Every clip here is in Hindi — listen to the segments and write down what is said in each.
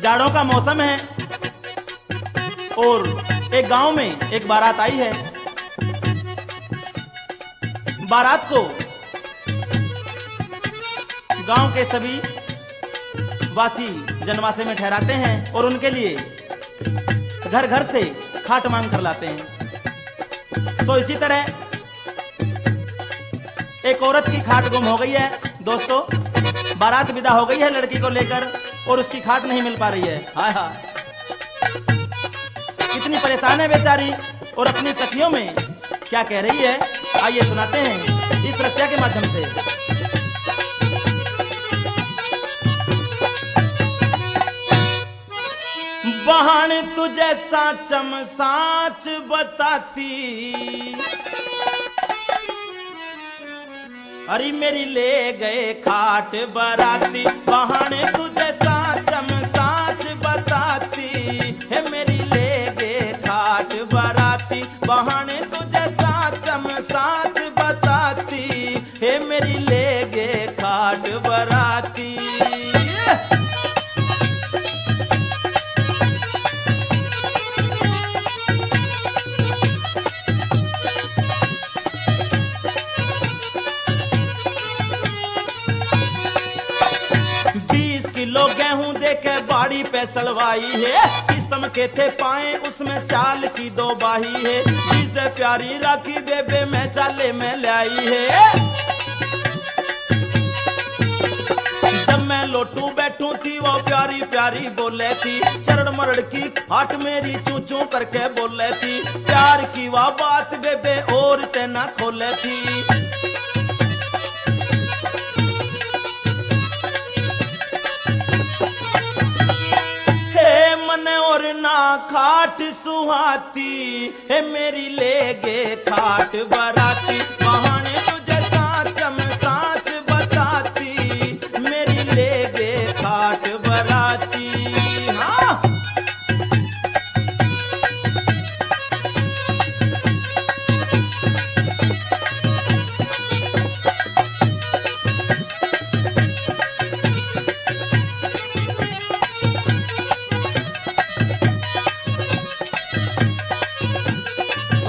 जाड़ों का मौसम है और एक गांव में एक बारात आई है। बारात को गांव के सभी वासी जनवासे में ठहराते हैं और उनके लिए घर घर से खाट मांग कर लाते हैं। तो इसी तरह एक औरत की खाट गुम हो गई है दोस्तों। बारात विदा हो गई है लड़की को लेकर और उसकी खाट नहीं मिल पा रही है। हाय हाय, कितनी परेशान है बेचारी और अपनी सखियों में क्या कह रही है, आइए सुनाते हैं इस रसिया के माध्यम से। बहन तुझे साचम साच बताती, अरे मेरी ले गए खाट बराती। बहन तुझे साचम साच बताती है, मेरी ले गए खाट बराती। बहन तुझे साचम साच बताती है, मेरी ले गए खाट बराती। लोग गेहूं देखे बाड़ी पे सलवाई है, किस्म के थे पाए उसमें साल की 2 बाही है। जिसे प्यारी राखी बेबे में चाले में लाई है। जब मैं लोटू बैठू थी वो प्यारी प्यारी बोले थी, चरण मरड़ की हाट मेरी चू चू करके बोले थी। प्यार की वह बात बेबे और ते ना खोले थी। और ना खाट सुहाती है, मेरी ले गे खाट बराती। बहाने तुझे साचम साच बताती, मेरी ले गे खाट बराती। हाँ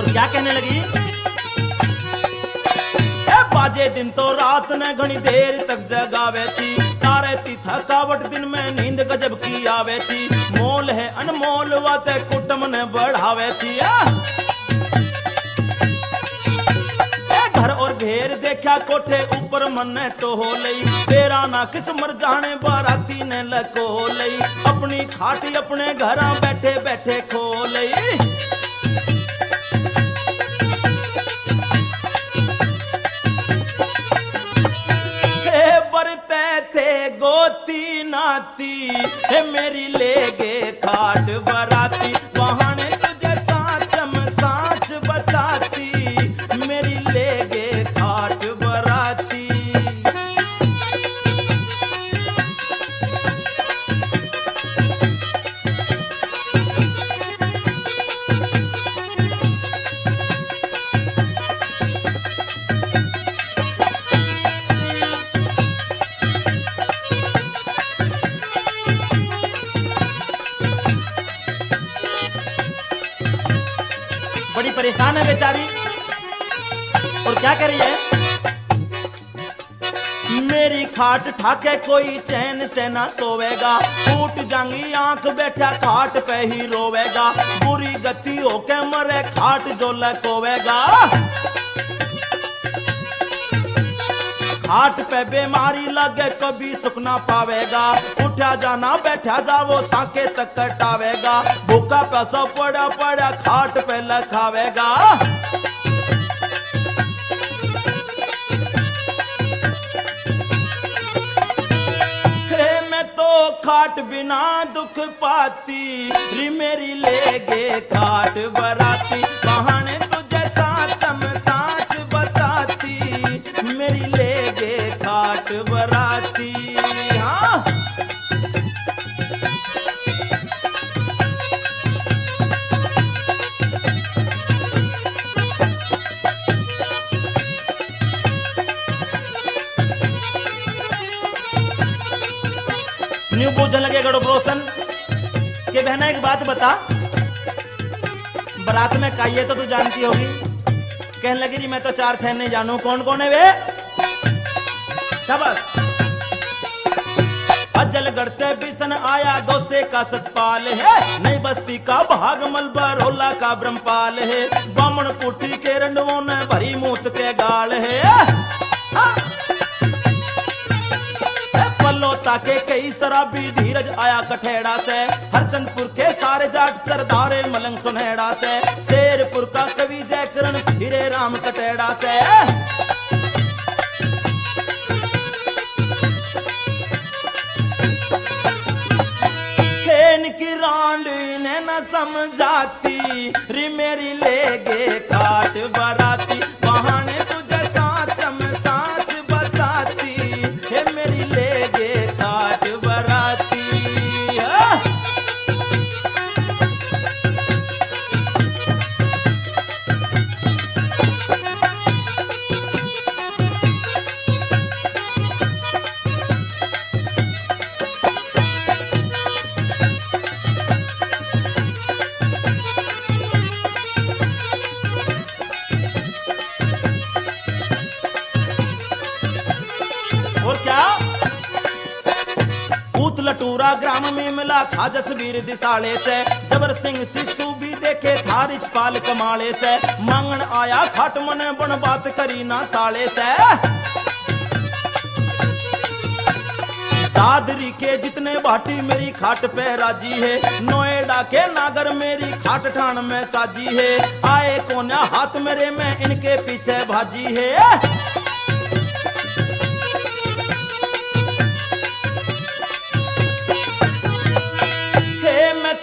क्या कहने लगी, बाजे दिन तो रात ने घनी देर तक जगावे थी। सारे थी थकावट दिन में नींद गजब की आवे थी। मोल है अनमोल वाते कुटुंब ने बढ़ावे थी। घर और घेर देखा कोठे ऊपर मन टोहो लई। तेरा ना किस मर जाने बाराती ने लको लई। अपनी खाटी अपने घर बैठे बैठे खो लई। गोती नाती है, मेरी ले गे खाट बराती। बहाने तुझे साचम साच बताती, मेरी ले गे खाट बराती। बड़ी परेशान है बेचारी और क्या कर रही है, मेरी खाट ठाके कोई चैन से ना सोवेगा। फूट जांगी आंख बैठा खाट पे ही रोवेगा। बुरी गति होके मरे खाट जो लकोवेगा। खाट पे बीमारी लगे कभी सुख ना पावेगा। उठा जाना बैठा जा वो साके तक कटावेगा। भूखा पैसा पड़ा पड़ा खाट पे लखावेगा। मैं तो खाट बिना दुख पाती, री मेरी ले गे खाट बराती। बहाने तुझे साचम साच बताती, मेरी ले गे खाट बराती। हाँ न्यू बोझ लगे लगे गड़बड़ोसन के बहना एक बात बता, बारात में काइए तो तू जानती होगी। कहने लगी जी मैं तो 4 छह नहीं जानू। कौन कौन है वे? शाबाश। अजलगढ़ से बिसन आया, दोसे का सतपाल है, नई बस्ती का भागमल, बरोला का ब्रह्मपाल है, बामण पुटी के रंडवों ने भरी मूत के गाल है। पल्लोता के कई शराबी, धीरज आया कठेड़ा से, हरचंदपुर के सारे जाट सरदारे मलंग सुनहेड़ा से, शेरपुर का कवि जयकरण हीरे राम कटेड़ा से। की रांडी ने न समझाती, री मेरी लेगे काट बराती, बहाने तुझे साच में साच बताती, हे मेरी लेगे काट बराती। लटूरा ग्राम में मिला था जसवीर दिसाले से, जबर सिंह सिसु भी देखे था रिचपाल कमाले से, मांगन आया खाट मने बन बात करी ना साले से। दादरी के जितने भाटी मेरी खाट पे राजी है, नोएडा के नागर मेरी खाट ठाण में साजी है, आए कोन्या हाथ मेरे में इनके पीछे भाजी है।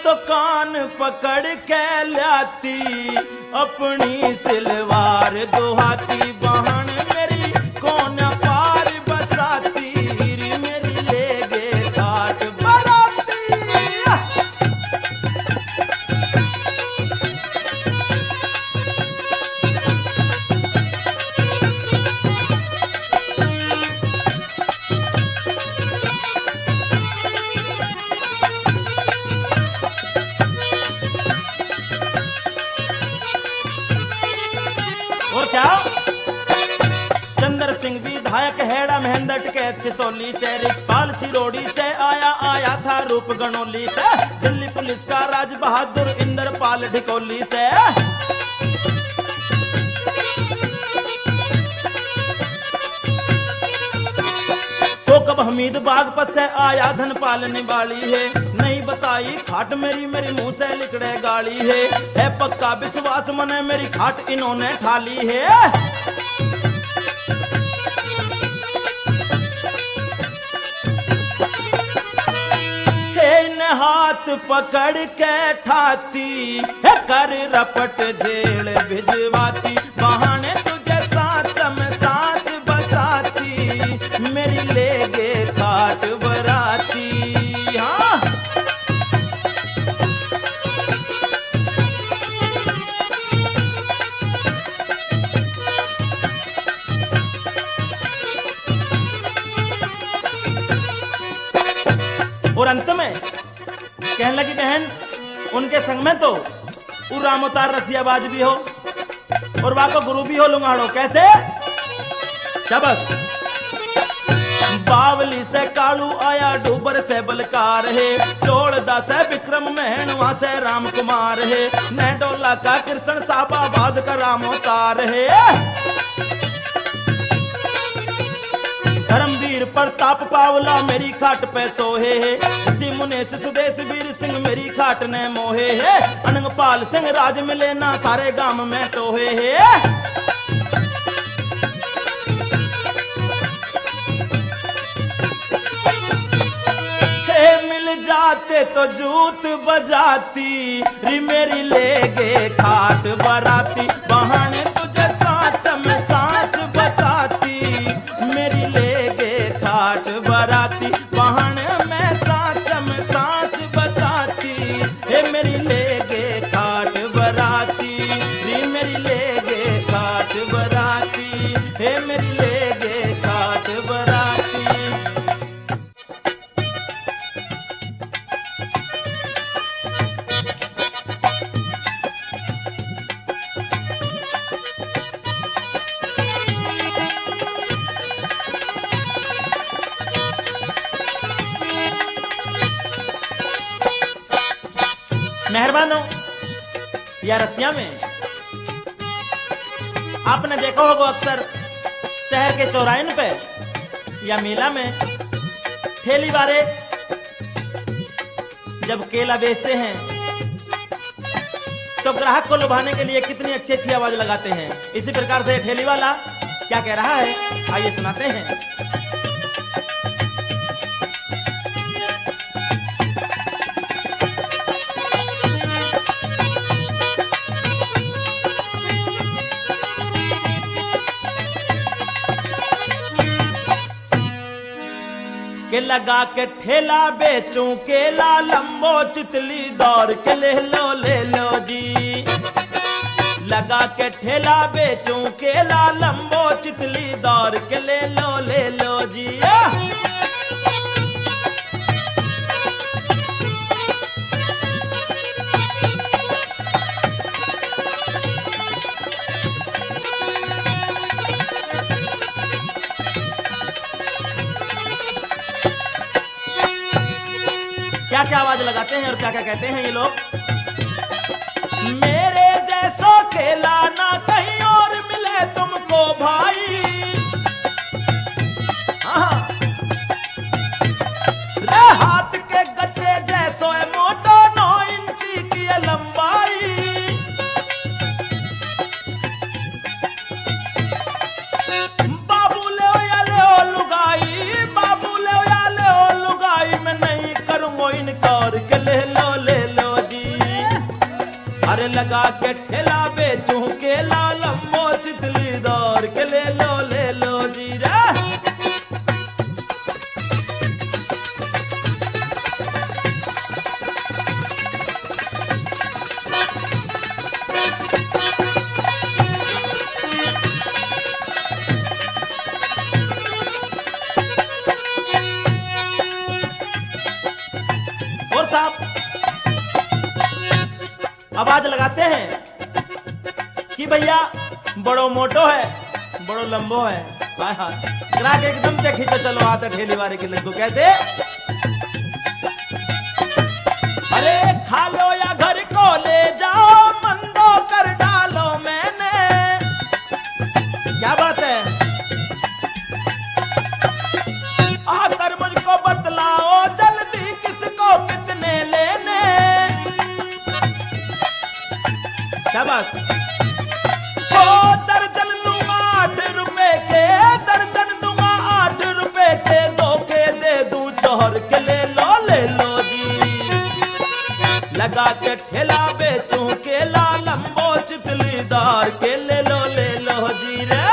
तो कान पकड़ के लाती, अपनी सिलवार दुहाती, बहन मेरी कौन पार बसाती, मेरी लेगे काट बराती। और क्या? चंद्र सिंह विधायक हेड़ा महेंद्र टिकैत सिसोली से, रिचपाल चिरोड़ी से आया था रूप गणोली से, दिल्ली पुलिस का राज बहादुर इंद्रपाल ढिकोली से। तो कब हमीद बागपत से आया धनपाल निवाली है, नहीं बताई खाट मेरी मुंह से लिकड़े गाली है पक्का विश्वास मने मेरी खाट इन्होंने ठाली है। हाथ पकड़ के ठाती, कर रपट झेल भिजवाती, बहाने तुझे साच में साच बताती, मेरी लेगे खाट बराती। हाँ और अंत में कहने लगी बहन उनके संग में तो रामोतार रसियाबाज भी हो और वहां को गुरु भी हो लुंगाड़ो। कैसे? शबक बावली से कालू आया, डूबर से बलकार है, चोड़दा से विक्रम महन, वहां से राम कुमार है, नहडोला का कृष्ण साहबाबाद का रामोतार है, धर्मवीर प्रताप पावला मेरी खाट पे सोहे है, इसी मुनेश सुदेश वीर सिंह मेरी खाट ने मोहे है, अनंगपाल सिंह राज मिले ना सारे गांव में टोहे है। मिल जाते तो जूत बजाती, मेरी लेगे खाट बराती, बहाने तुझे साच में साच बताती, मेरी लेगे खाट बराती, बहाने में साच में साच बताती, हे मेरी लेगे खाट बराती, मेरी लेगे खाट बराती, हे मेरी लेगे खाट बराती। मेहरबान हो या रसिया में आपने देखा होगा अक्सर शहर के चौराहे पे या मेला में ठेली वाले जब केला बेचते हैं तो ग्राहक को लुभाने के लिए कितनी अच्छी अच्छी आवाज लगाते हैं। इसी प्रकार से ठेली वाला क्या कह रहा है, आइए सुनाते हैं। के लगा के ठेला बेचूं केला लंबो चितली दौड़ के ले लो जी। लगा के ठेला बेचूं केला लंबो चितली दौड़ के ले लो जी। क्या क्या आवाज लगाते हैं और क्या क्या कहते हैं ये लोग। मेरे जैसो केला ना कहीं और मिले तुमको भाई। रे हाथ के गट्टे जैसो है मोटो 9 इंची की लंबाई। बाबू ले ओ लुगाई, बाबू ले ओ लुगाई, मैं नहीं करूंगा इनकार के ले लो जी। अरे लगा के ठेला बेचूं केला लंबो चितली दौड़ के ले लो जी रे। और साहब आवाज लगाते हैं कि भैया बड़ो मोटो है, बड़ो लंबो है। हाय हाय ग्राहक एकदम से खींचो चलो आते ठेली वाले के लड्डू कहते। अरे खा लो या घर को ले जाओ, मंदो कर डालो मैंने। क्या बात है, आकर मुझको बतलाओ जल्दी किसको कितने लेने। क्या बात, ओ दर्जन दूंगा 8 रुपए के, दर्जन दूंगा 8 रुपए के, 2 के दे दूं 4 के ले लो जी। लगा के ठेला बेचूं केला लंबो चितली दार के ले लो जी रे।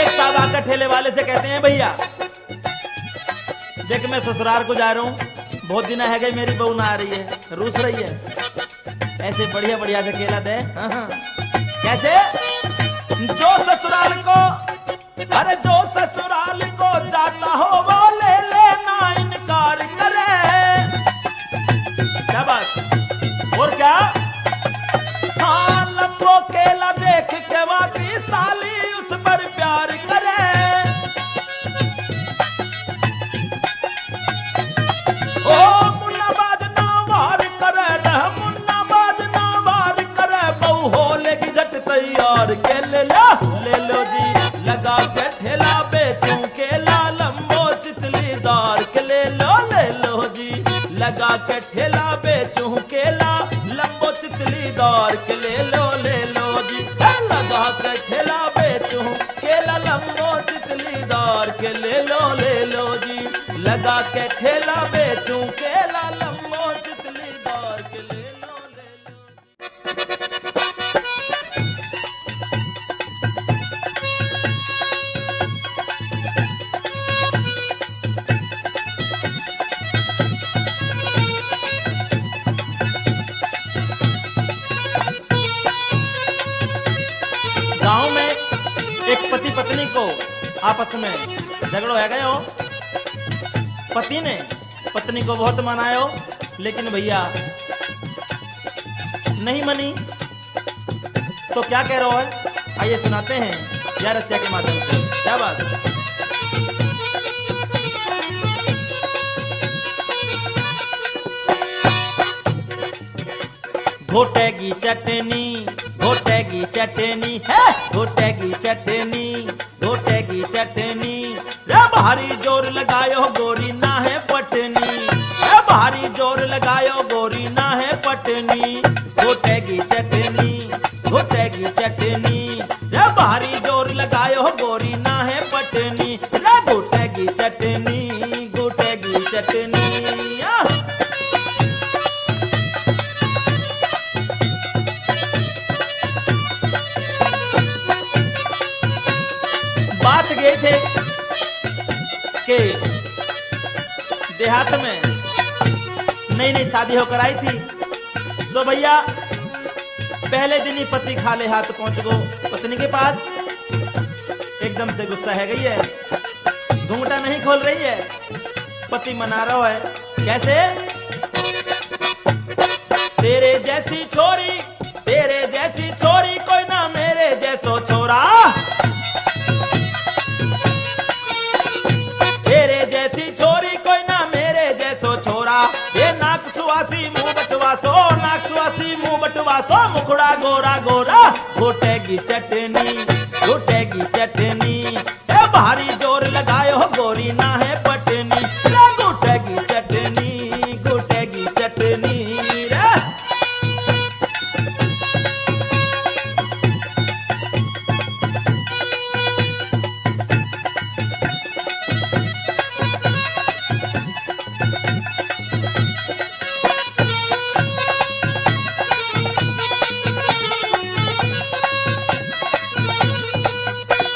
साहब आकर ठेले वाले से कहते हैं भैया देख मैं ससुराल को जा रहा हूँ, बहुत दिन है गई मेरी बहू ना आ रही है, रूस रही है, ऐसे बढ़िया बढ़िया से केला दे। कैसे, जो ससुराल को, अरे जो ससुराल को जाता हो वो ले लेना इनकार करे। क्या बात, और क्या, हाँ लंबो केला देख के वाकी साली उस पर प्यार करे। ओ मुन्ना बाज ना वार करे, मुन्ना बाज ना वार करे, बहू हो लेगी झट तैयार के ले लो जी। लगा के ठेला बेचूं केला लंबो चितली दार के ले लो जी। लगा के ठेला बेचूं केला लंबो चितली दार के ले लो जी। लगा के ठेला बेचूं केला लंबो चितली दार के ले लो जी। लगा के ठेला बेचूं केला लंबो चितली दार के ले लो। गांव में एक पति पत्नी को आपस में झगड़ो है गए हो। पति ने पत्नी को बहुत मनायो, लेकिन भैया नहीं मनी तो क्या कह रहा है, आइए सुनाते हैं या रसिया के माध्यम से। क्या बात। घोटेगी चटनी, घोटेगी चटनी है, घोटेगी चटनी, घोटेगी चटनी। रे भारी जोर लगायो गोरी ना है पटनी, रे भारी जोर लगायो गोरी ना है पटनी। घोटेगी चटनी, घोटेगी चटनी। रे भारी जोर लगायो गोरी ना है पटनी। रे घोटेगी चटनी, घोटेगी चटनी। बात गए थे कि देहात में नई नई शादी होकर आई थी, तो भैया पहले दिन ही पति खाले हाथ पहुंच गो पत्नी के पास। एकदम से गुस्सा है गई है, घूंघटा नहीं खोल रही है, पति मना रहा है कैसे। तेरे जैसी छोरी, तेरे जैसी छोरी कोई ना मेरे जैसो छोरा। तेरे जैसी छोरी कोई ना मेरे जैसो छोरा। ये नाक सुवासी मुंह बटवासो, नाक सुवासी मुंह बटवासो, मुखड़ा गोरा गोरा। घोटेगी चटनी, घोटेगी चटनी। ए भारी जोर लगायो गोरी ना है पटनी। रे घोटेगी चटनी, घोटेगी चटनी रे।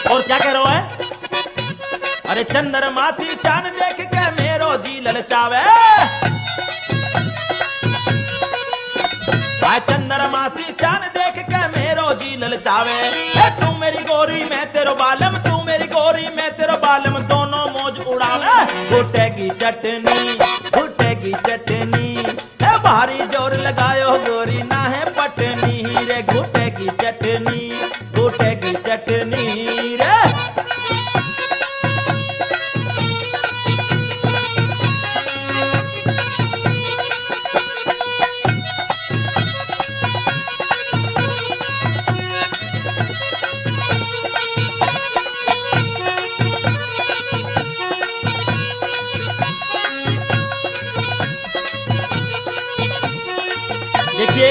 और क्या कह रहा है, अरे चंद्रमा सी शान देख के मेरो जी ललचावे। चंद्रमा सी शान देख के मेरो जी ललचावे। तू मेरी गोरी मैं तेरो बालम, तू मेरी गोरी मैं तेरो बालम, दोनों मौज उड़ावे। घुटेगी चटनी, घुटेगी चटनी। भारी जोर लगायो गोरी ना है पटनी। रे घुटेगी चटनी, घुटेगी चटनी रे। देखिए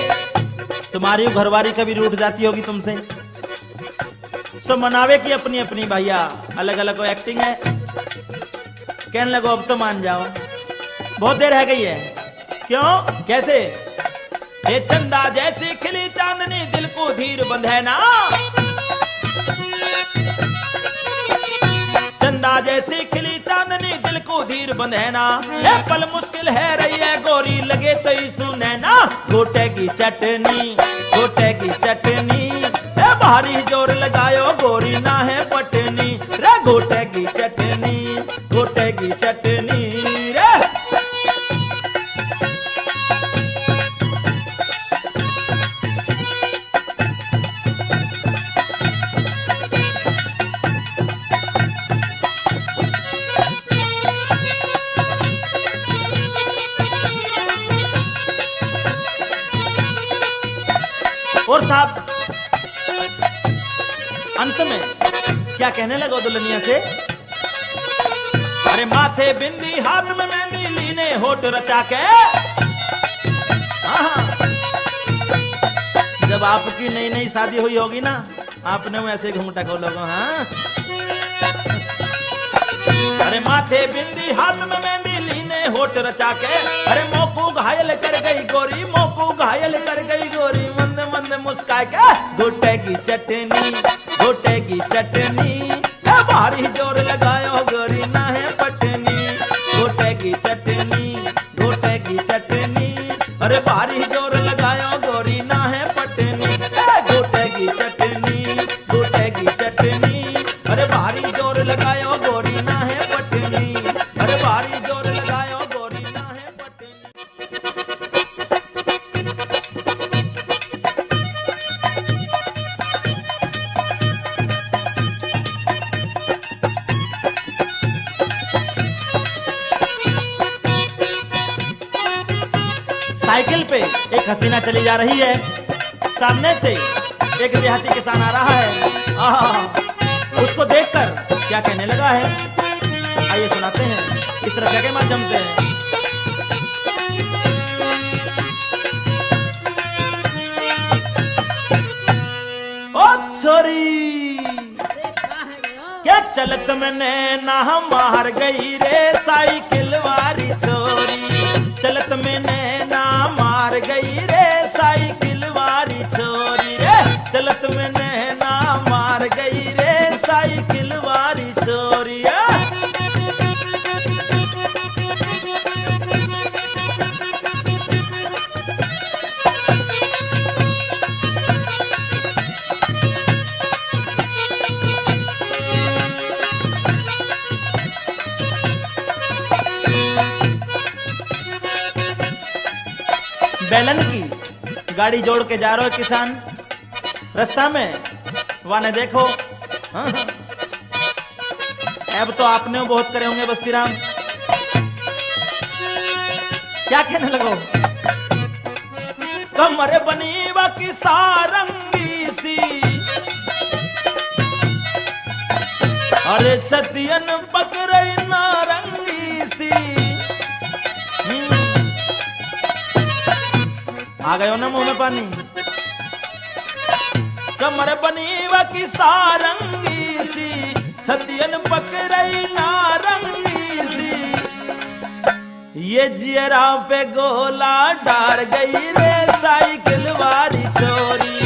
तुम्हारी घरवारी कभी रूठ जाती होगी तुमसे, सो मनावे की अपनी अपनी भैया अलग अलग एक्टिंग है। कहने लगो अब तो मान जाओ, बहुत देर रह गई है। क्यों कैसे। ये चंदा जैसी खिली चांदनी दिल को धीर बंधे ना। चंदा जैसी खिली चांदनी दिल को धीर बंधे ना। ये पल मुश्किल है रही है गोरी लगे तो ही सुने ना। घोटेगी चटनी, घोटेगी चटनी। ए भारी जोर लगायो गोरी ना है पटनी। रे घोटेगी चटनी, घोटेगी चटनी रे। और साहब अंत में क्या कहने लगो दुल्हनिया से, अरे माथे बिंदी हाथ में मेहंदी लीने होठ रचा के। जब आपकी नई नई शादी हुई होगी ना, आपने वो ऐसे घूंघटा खोलोगे। हाँ अरे माथे बिंदी हाथ में मेहंदी लीने होठ रचा के। अरे मोकू घायल कर गई गोरी, मोकू घायल कर गई गोरी, मंद मंद मुस्काए के। घोटेगी चटनी, घोटेगी चटनी। भारी जोर लगायो गोरी ना है पटनी। घोटेगी चटनी, घोटेगी चटनी। अरे भारी जोर लगायो गोरी ना है पटनी। घोटेगी चटनी, घोटेगी चटनी। अरे भारी जोर लगायो गोरी ना है पटनी। अरे भारी जोर लगायो गोरी ना है पटनी। साइकिल पे एक हसीना चली जा रही है, सामने से एक देहाती किसान आ रहा है। आहा, उसको देखकर क्या कहने लगा है, आइए सुनाते हैं इस तरह के माध्यम से। ओ छोरी क्या चलत में नैना मार गई रे साइकिल वाली छोरी, चलत में नैना मार गई रे साइकिल वाली छोरी रे, चलत में नैना मार गई रे साइकिल वाली छोरी। बैलन की गाड़ी जोड़ के जा रहे हो किसान, रास्ता में वाने देखो। हाँ। अब तो आपने बहुत करे होंगे बस्तीराम, क्या कहने लगो, कमर बनी व की सारंगी सी, अरे छतियन पकड़ई नारंगी सी। आ गए हो ना मुंह में पानी। कमर बनी व की सारंगी सी, छतियन पकड़ई नारंगी सी, ये जियरा पे गोला डार गई रे साइकिल वाली छोरी,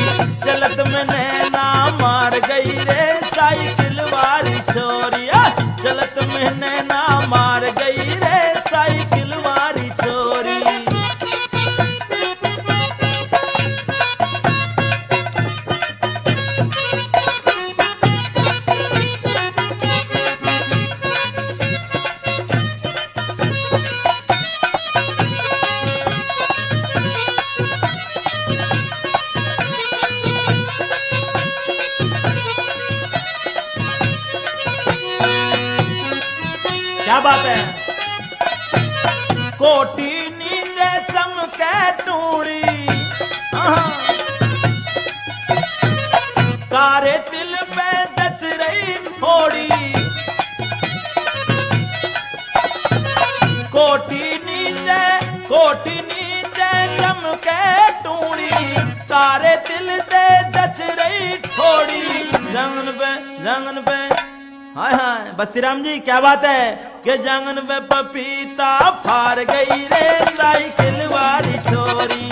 चलत में नैना मार गई रे साइकिल वाली छोरी, चलत में नैना मार गई रे साइकिल वाली छोरी। क्या बात है, कोटी नीचे चमके टूड़ी, कारे तिल पे जच रही थोड़ी, कोटी नीचे चमके टूड़ी, कारे तिल पे जच रही थोड़ी, जंगन पे हाय हाय बस्तीराम जी क्या बात है, कि जंगन पे पपीता फार गई रे साइकिल वाली छोरी,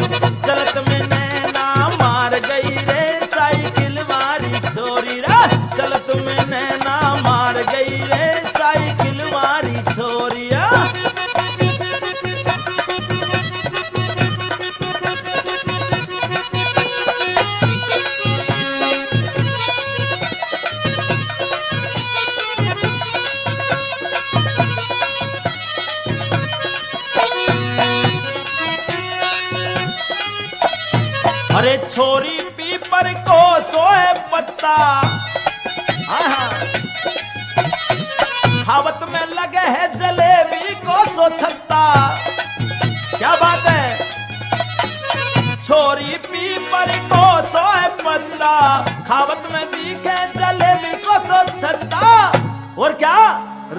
चलत में नैना मार गई रे साइकिल वाली छोरी रे, चलत में नैना मार गई रे साइकिल वाली छोरी। अरे छोरी पीपर को सोए पत्ता, खावत में लगे है जलेबी को सो छत्ता। क्या बात है, छोरी पीपर को सोए पत्ता, खावत में दिखे जलेबी को सो छत्ता। और क्या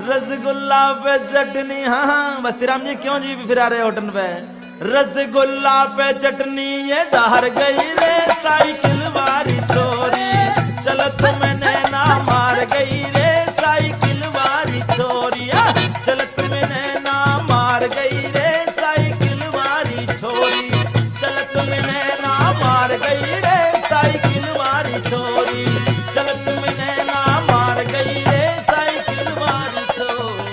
रसगुल्ला पे चटनी, हाँ बस्तीराम जी क्यों जी फिर आ रहे होटल पे, रसगुल्ला पे चटनी ये डहर गई रे साइकिल वाली छोरी, चलत में नैना मार गई रे साइकिल वाली छोरी, चलत में नैना मार गई रे साइकिल वाली छोरी, चलत में नैना मार गई रे साइकिल वाली छोरी, चलत में नैना मार गई रे साइकिल वाली छोरी।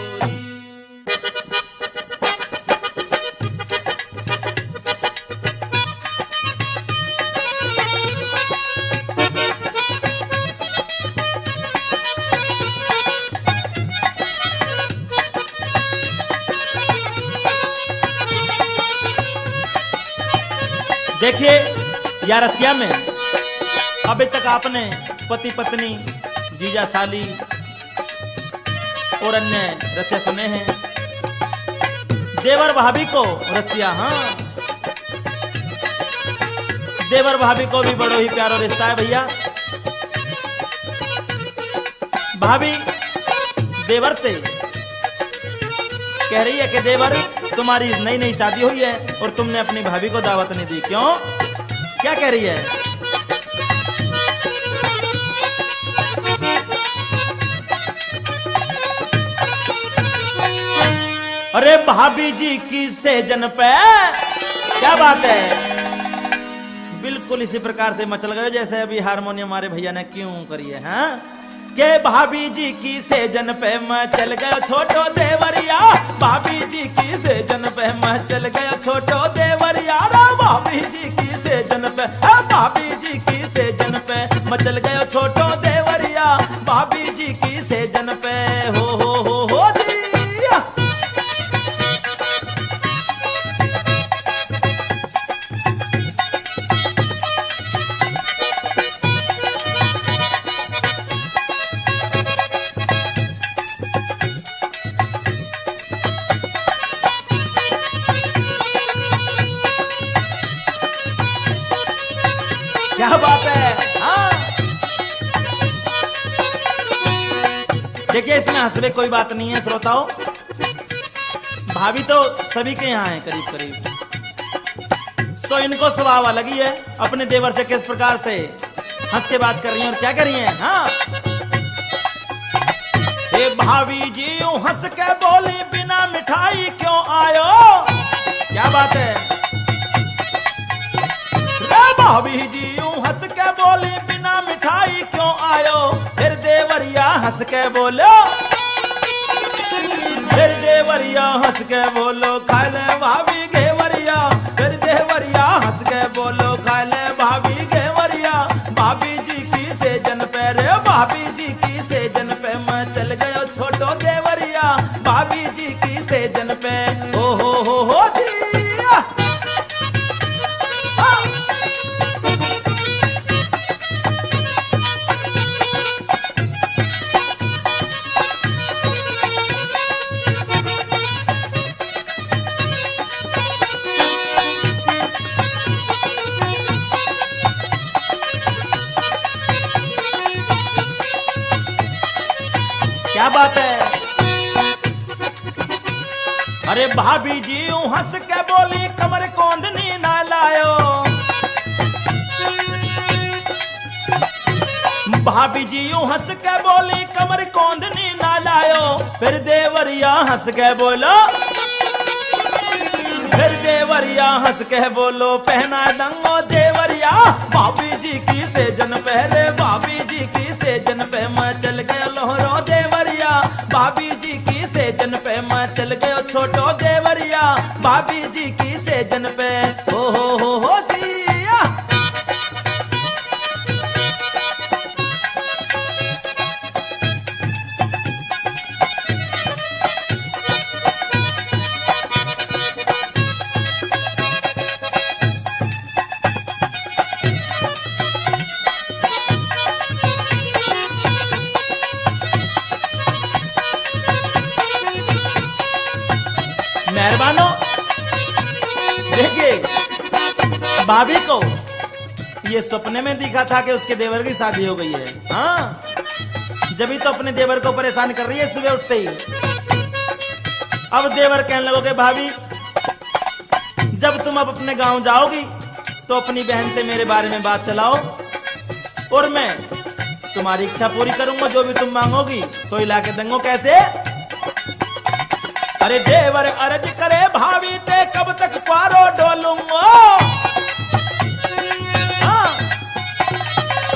देखिए या रसिया में अभी तक आपने पति पत्नी, जीजा साली और अन्य रसिया सुने हैं, देवर भाभी को रसिया, हाँ देवर भाभी को भी बड़ो ही प्यारा रिश्ता है भैया। भाभी देवर से कह रही है कि देवर तुम्हारी नई नई शादी हुई है और तुमने अपनी भाभी को दावत नहीं दी, क्यों? क्या कह रही है? अरे भाभी जी की सेजन पे, क्या बात है, बिल्कुल इसी प्रकार से मचल गए जैसे अभी हारमोनियम हमारे भैया ने क्यों करी है, हाँ? के भाभी जी की सेजन पे मचल गया छोटो देवरिया, भाभी जी की सेजन पे मचल गया छोटो देवरिया, भाभी जी की सेजन पे, भाभी जी की सेजन पे मचल गया छोटो देवरिया, भाभी जी की सेजन पे हो जी। क्या बात है, हाँ? देखिए इसमें हंसवे कोई बात नहीं है श्रोताओं, भाभी तो सभी के यहाँ है करीब करीब, तो इनको स्वभाव अलग ही है, अपने देवर से किस प्रकार से हंस के बात कर रही हैं और क्या कर रही हैं, हाँ? ए भाभी जी यूं हंस के बोली बिना मिठाई क्यों आयो, क्या बात है? भाभी जी यूं हंस के बोली बिना मिठाई क्यों आयो, फिर देवरिया हंस के बोलो, फिर देवरिया हंस के बोलो खा ले भाभी घेवरिया, फिर देवरिया हंस के बोलो खा ले भाभी घेवरिया, भाभी जी की सेजन पे रे, भाभी जी की सेजन पे मैं चल गया छोटो देवरिया, भाभी जी की सेजन पे हो जी। क्या बात है? अरे भाभी जी यूं हंस के बोली कमर कोंदनी ना लायो, भाभी जी यूं हंस के बोली कमर कोंदनी ना लायो, फिर देवरिया हंस के बोलो, फिर देवरिया हंस के बोलो पहना दंगो देवरिया, भाभी जी की सेजन पहले, भाभी जी की सेजन पे मैं चल गया लोहरो देवरिया, भाभी जी की सेजन पे मैं चल गया छोटो देवरिया, भाभी जी की सेजन पे हो जी। मेहरबानो देखिए, भाभी को ये सपने में दिखा था कि उसके देवर की शादी हो गई है, हाँ? जब ही तो अपने देवर को परेशान कर रही है सुबह उठते ही। अब देवर कहने लगोगे भाभी जब तुम अब अपने गांव जाओगी तो अपनी बहन से मेरे बारे में बात चलाओ और मैं तुम्हारी इच्छा पूरी करूंगा, जो भी तुम मांगोगी तो ला के दूंगा। कैसे? अरे देवर अर्ज करे भाभी ते कब तक पारो डोलूंगा, हाँ?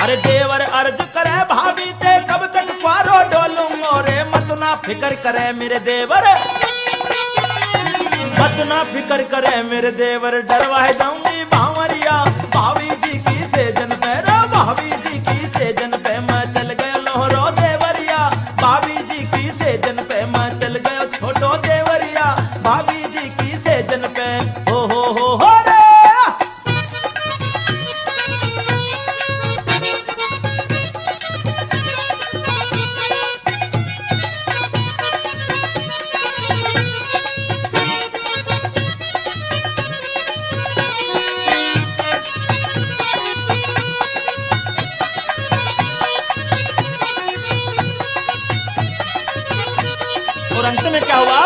अरे देवर अर्ज करे भाभी ते कब तक पारो डोलूंगा, रे मत ना फिक्र करे मेरे देवर, मत ना फिक्र करे मेरे देवर, डरवाए जाऊंगी भावरिया, भाभी जी की सेजन पे, भाभी जी की सेजन पे मैं चल गया लोहरो देवरिया, भाभी जी की सेजन पे मैं चल गया छोटो देवरिया, भाभी जी की सेजन पे हो रे। अंत में क्या हुआ?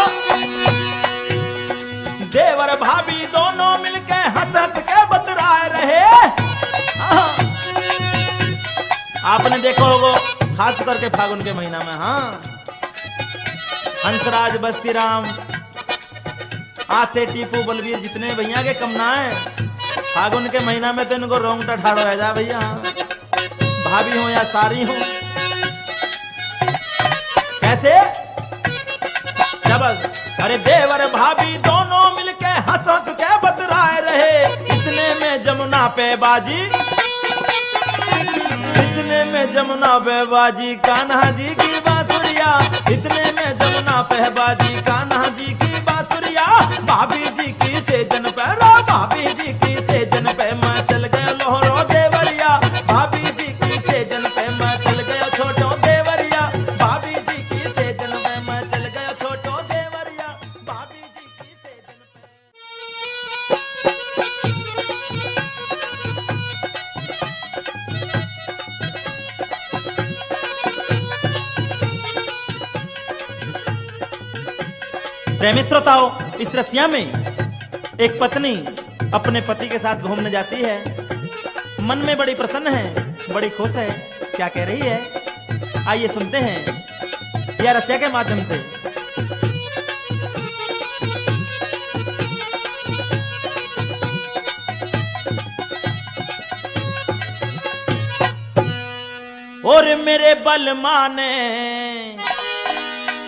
देवर भाभी दोनों मिलके हंस हंस के बतराए रहे। आपने देखो होगो खास करके फागुन के महीना में, हाँ, हंसराज, बस्तीराम, आसे, टीपू, बलवीर, जितने भैया के कमनाए फागुन के महीना में तो इनको रोंगटा ठाड़ो है जा भैया, भाभी हो या सारी हो। कैसे? जबल, अरे देवर भाभी दोनों मिलके हंस हंस के बतराए रहे। इतने में जमुना पे बाजी, इतने में जमुना पे बाजी कान्हा जी की बांसुरिया। इतने में जमुना पे बाजी कान्हा जी की बांसुरिया। भाभी जी की सेजन पे रो, भाभी जी की सेजन पे मैं चल गया लोहरो देवरिया। भाभी जी की सेजन पे मैं चल गया छोटो देवरिया। भाभी जी की सेजन पे मैं चल गया छोटो देवरिया। भाभी जी की सेजन पे। प्रेमी श्रोताओ, इस रसिया में एक पत्नी अपने पति के साथ घूमने जाती है। मन में बड़ी प्रसन्न है, बड़ी खुश है। क्या कह रही है, आइए सुनते हैं यह रसिया के माध्यम से। और मेरे बलमा ने,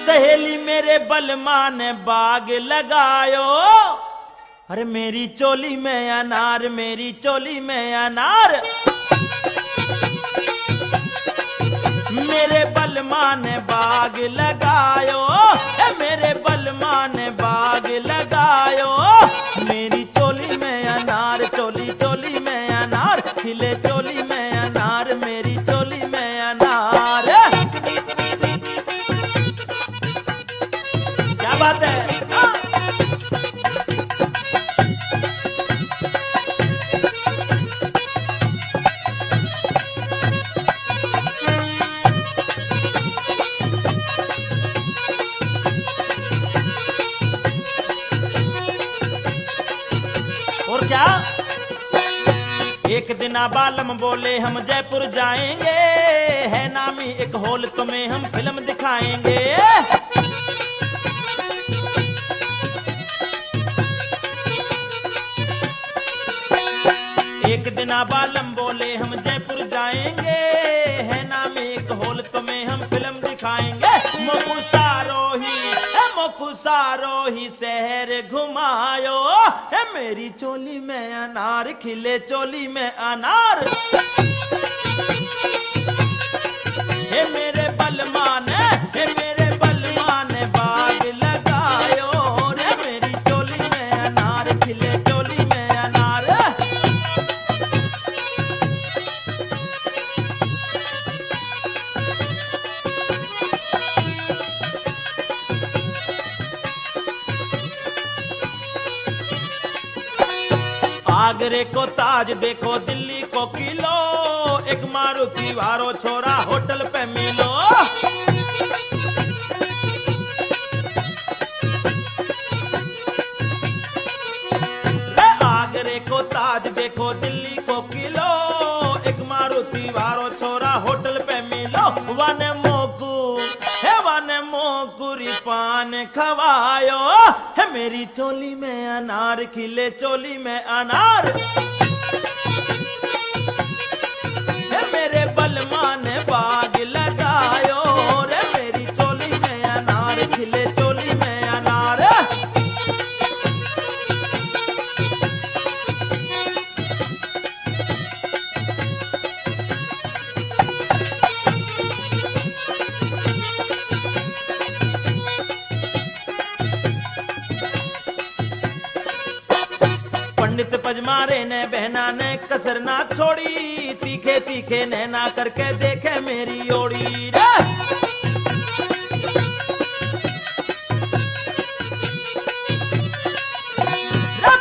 सहेली मेरे बलमा ने बाग लगायो। अरे मेरी चोली में अनार, मेरी चोली में अनार। मेरे बलमा ने बाग लगायो, मेरे बलमा ने बाग लगायो। मेरी चोली में अनार, चोली चोली में अनार, खिले चोली में अनार, मेरी चोली में अनार। क्या बात है? और क्या? एक दिन बालम बोले हम जयपुर जाएंगे, है नामी एक हॉल तुम्हें हम फिल्म दिखाएंगे। एक दिन बालम बोले हम जयपुर जाएंगे, है नामी एक हॉल तुम्हें हम फिल्म दिखाएंगे। मोकुसारो ही शहर घुमायो, है मेरी चोली में अनार, खिले चोली में अनार। हे मेरे बलमा ने, हे मेरे बलमा ने बाग लगायो। रे मेरी चोली में अनार, खिले चोली में अनार। आगरे को ताज देखो, दिल्ली को किलो, एक मारुति वारो छोरा होटल पे मिलो। आगरे को ताज देखो, दिल्ली को किलो, एक मारुति वारो छोरा होटल पे मिलो। वन मोकू है, वन मोकुरी पान खवायो, है मेरी चोली में अनार, खिले चोली में अनार। है मेरे बलमा ने बाग लगायो, रे मेरी चोली में अनार, खिले चोली में अनार। पंडित पजमारे ने बहना ने कसर ना छोड़ी, तीखे तीखे नैना करके देखे मेरी ओड़ी।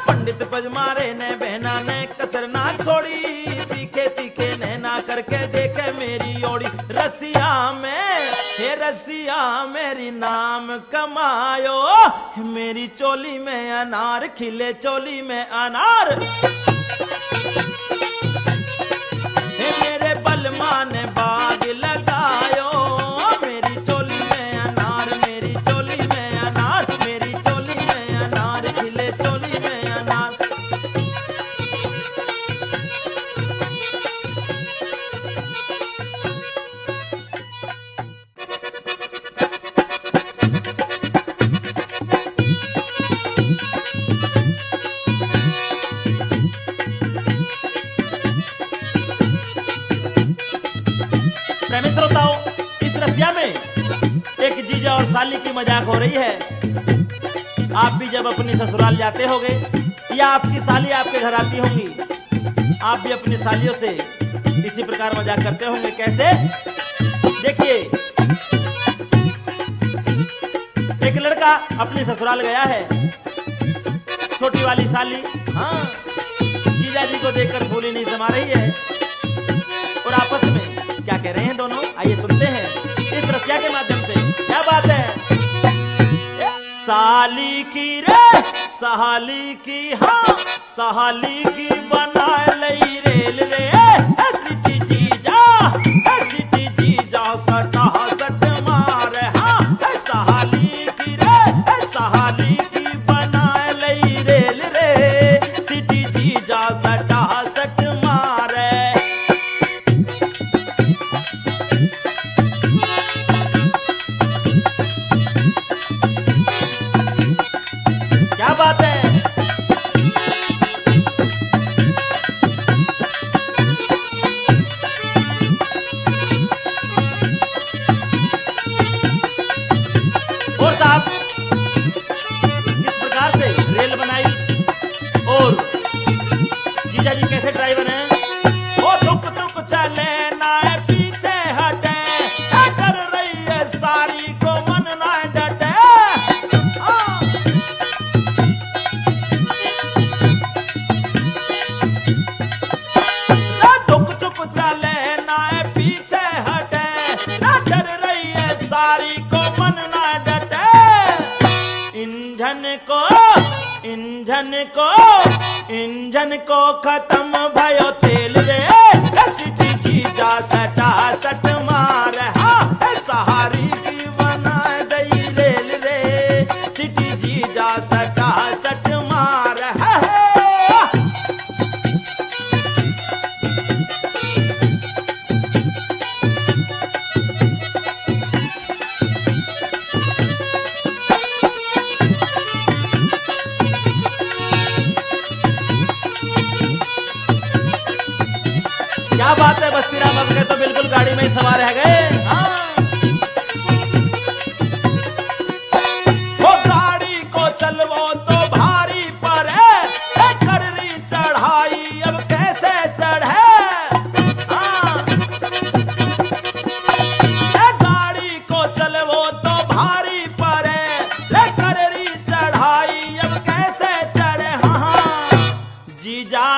पंडित पजमारे ने बहना ने कसर ना छोड़ी, तीखे तीखे नैना करके देखे मेरी ओड़ी। रसिया में, हे रसिया मेरी नाम कमायो, मेरी चोली में अनार खिले चोली में अनार। मेरे बलमा ने बाग लगायो, मेरी चोली में अनार, मेरी चोली में अनार, मेरी चोली में अनार खिले चोली में अनार। प्रेमी श्रोताओं, इस रसिया में एक जीजा और साली की मजाक हो रही है। आप भी जब अपनी ससुराल जाते होंगे या आपकी साली आपके घर आती होंगी, आप भी अपनी सालियों से इसी प्रकार मजाक करते होंगे। कैसे? देखिए, एक लड़का अपनी ससुराल गया है, छोटी वाली साली हाँ जीजा जी को देखकर फूली नहीं समा रही है, और आपस में क्या कह रहे हैं दोनों, आइए सुनते हैं इस रसिया के माध्यम से। क्या बात है? साली की रे सहाली की, हाँ सहाली की बना लई रेल रे, सिटी जीजा सटा सट मार, हाँ सहाली की रे सहाली की बना लई रेल रे, सिटी जीजा सटा सट मार। क्या बात है? और साहब किस प्रकार से रेल बनाई और जीजा जी कैसे ड्राइवर हैं। वो दुख दुख चले ना पीछे हटे, कर रही है सारी को मन ना डटे। दुख दुख चले ना पीछे हटे, ना डर रही है सारी को मन ना डटे। इंजन को खत्म भयो तेल रे, सिटी जीजा सटा सट मार, हाँ सहारी की बना दई रेल रे, सिटी जीजा सटा सट मार। क्या बात है, बस्ती राम अब के तो बिल्कुल गाड़ी में ही सवार रह गए। हाँ। वो गाड़ी को चलवो तो भारी पर है, खररी चढ़ाई अब कैसे चढ़े। हाँ। गाड़ी को चलवो तो भारी पर है, खररी चढ़ाई अब कैसे चढ़े। हाँ जीजा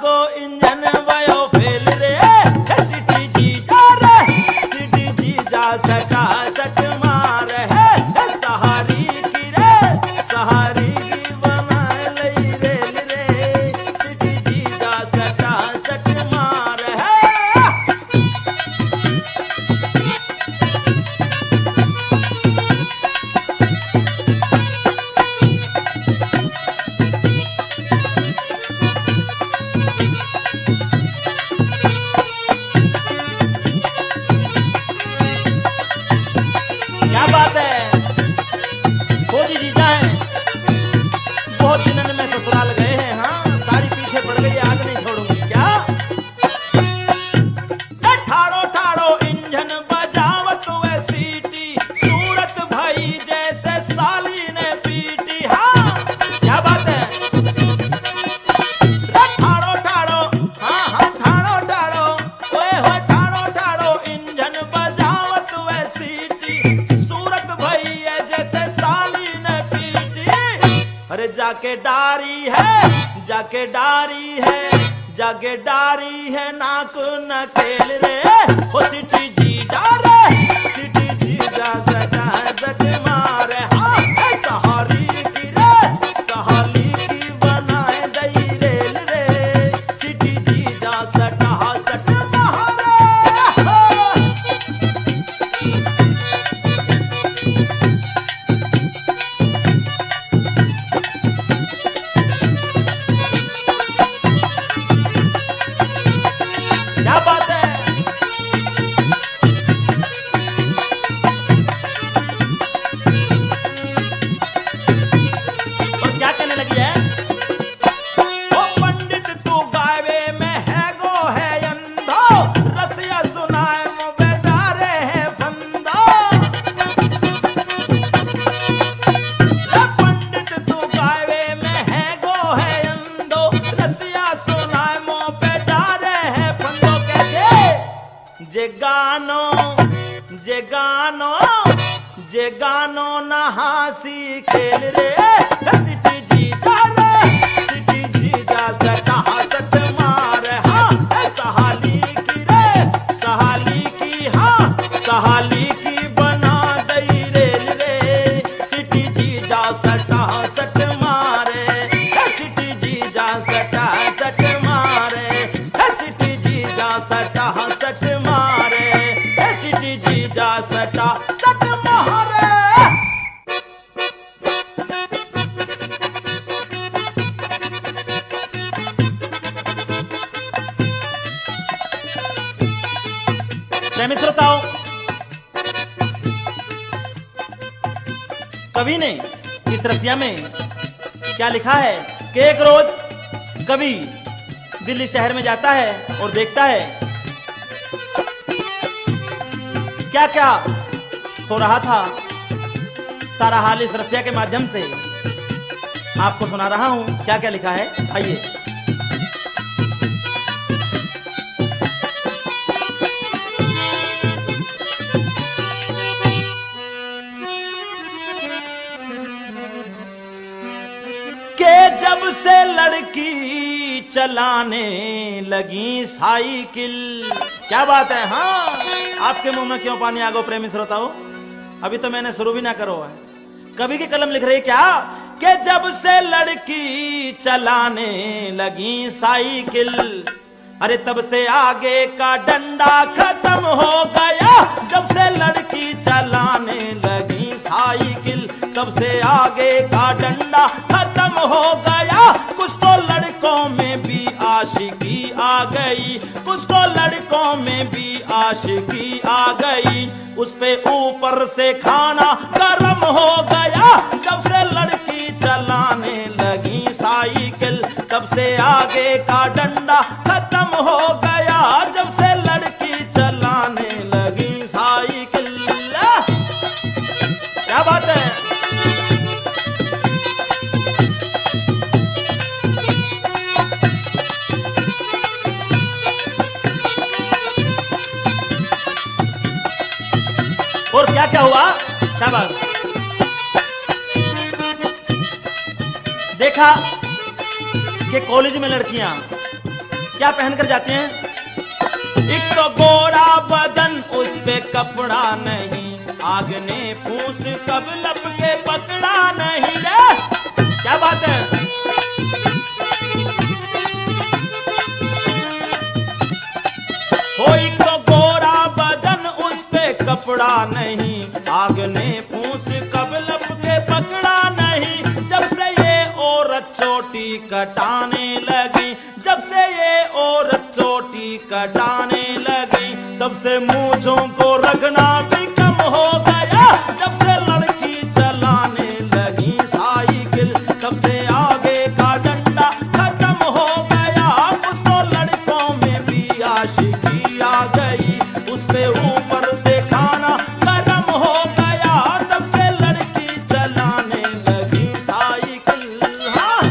को इंजन भयो फेल रे, सिटी जीजा सटा सट मार है, सहारी की रे सहारी की बना लई रेल रे, सिटी जीजा सटा सट मार है। क्या बात है, फौजी जीजा है, बहुत दिनन में ससुराल गए हैं। हाँ सारी पीछे पड़ गई, आग नहीं छोड़ूंगी। क्या ठाड़ो ठाड़ो इंजन बजावत वे सीटी, सूरत भाई जैसे साली ने पीटी। हाँ क्या बात है, ठाड़ो ठाड़ो हाँ हाँ ठाड़ो ठाड़ो ओए हो ठाड़ो ठाड़ो इंजन बजावत वे सीटी, जैसे साली ने पीटी। अरे जाके डारी है जागे डारी है नाक न खेल रे, ओ सिटी जी जा रे, सिटी जी जा सटा सट मारे, हाँ सहारी की रे, सहाली की बनाए दई रेल रे, सिटी जी जा सटा सट मारे। क्या बात है। और क्या कहने लगी है, ओ पंडित तू गावे में है गो है अंधो, रसिया सुनाए मो बेचारे है फंदो, ओ पंडित तू गावे में है गो है अंधो, रसिया सुनाए मो बेचारे है फंदो। कैसे जे गानो जे गानो जे गानो न हासी खेल रे, सिटी जी जा रे, सिटी जी जा सटा सट मार, हाँ सहाली की रे, सहाली की, हाँ सहाली की बना दई रेल रे, सिटी जी जा सटा सट मारे, सिटी जी जा सटा सट मारे, सिटी जी जा सटा सट मारे, सिटी जी जा सटा सट मारे। प्रेमी श्रोताओं, कवि ने इस रसिया में क्या लिखा है कि एक रोज कवि दिल्ली शहर में जाता है और देखता है क्या क्या हो रहा था। सारा हाल इस रसिया के माध्यम से आपको सुना रहा हूं। क्या क्या लिखा है, आइए। के जब से लड़की चलाने लगी साइकिल, क्या बात है। हाँ, आपके मुंह में क्यों पानी आ गो प्रेमी श्रोताओं, अभी तो मैंने शुरू भी ना करो है। कवि की कलम लिख रही है क्या कि जब से लड़की चलाने लगी साइकिल, अरे तब से आगे का डंडा खत्म हो गया। जब से लड़की चलाने लगी साइकिल, तब से आगे का डंडा खत्म हो गया। कुछ तो लड़कों में भी आशिकी आ गई, कुछ तो लड़कों में भी आशिकी आ गई। उस पे ऊपर से खाना गर्म हो गया। जब से लड़की चलाने लगी साइकिल, तब से आगे का डंडा खत्म हो गया। जब से लड़की चलाने लगी साइकिल, क्या बात है। और क्या क्या हुआ, क्या बात। देखा कि कॉलेज में लड़कियां क्या पहनकर जाती हैं, एक तो गोरा बदन उस पे कपड़ा नहीं, आग ने पूछ कब लपके पकड़ा नहीं रे, क्या बात है। हो एक तो गोरा बदन उस पे कपड़ा नहीं, आग ने पूछ कब लपके पकड़ा नहीं। जब से ये औरत चोटी कटाने लगी, जब से ये औरत चोटी कटाने लगी, तब से मूंछों को रखना भी कम हो गया। जब से लड़की चलाने लगी साइकिल, तब से आगे का डंडा खत्म हो गया। कुछ तो लड़कों में भी आशिकी आ गई, उस पे ऊपर से खाना गर्म हो गया। तब से लड़की चलाने लगी साइकिल। हाँ,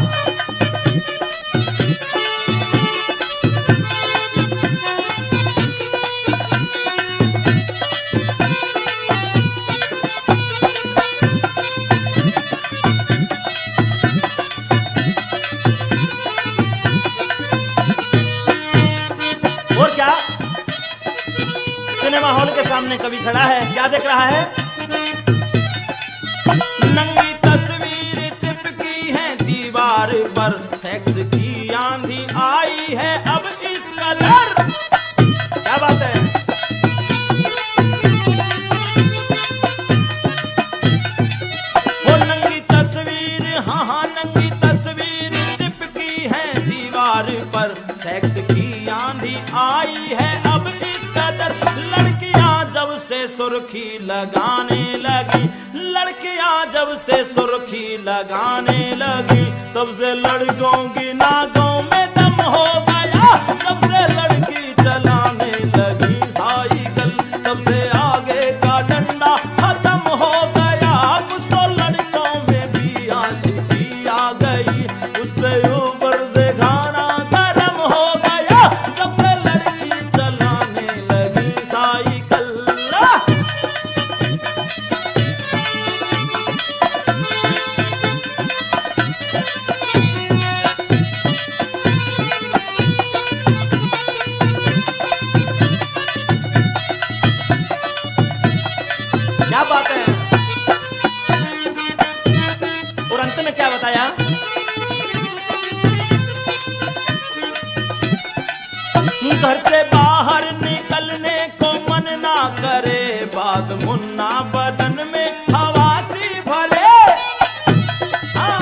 सामने कवि खड़ा है, क्या देख रहा है? नंगी तस्वीर चिपकी है दीवार पर, सेक्स की आंधी आई है अब इस कलर। क्या बात है? वो नंगी तस्वीर, हाँ हाँ नंगी तस्वीर चिपकी है दीवार पर, सेक्स की आंधी आई है अब इस कदर। लड़कियां जब से सुर्खी लगाने लगी, लड़कियां जब से सुर्खी लगाने लगी, तब से लड़कों की नाकों में दम हो गया। जब से लड़की चलाने लगी साइकिल, तब से आगे का डंडा खत्म हो गया। कुछ तो लड़कों में भी आशिकी आ गई, उससे ऊपर से खाना गरम हो गया। जब से लड़की चलाने लगी साइकिल। क्या बात है? और अंत में क्या बताया? घर से बाहर निकलने को मन ना करे, बात मुन्ना बदन में हवा सी भरे। हाँ।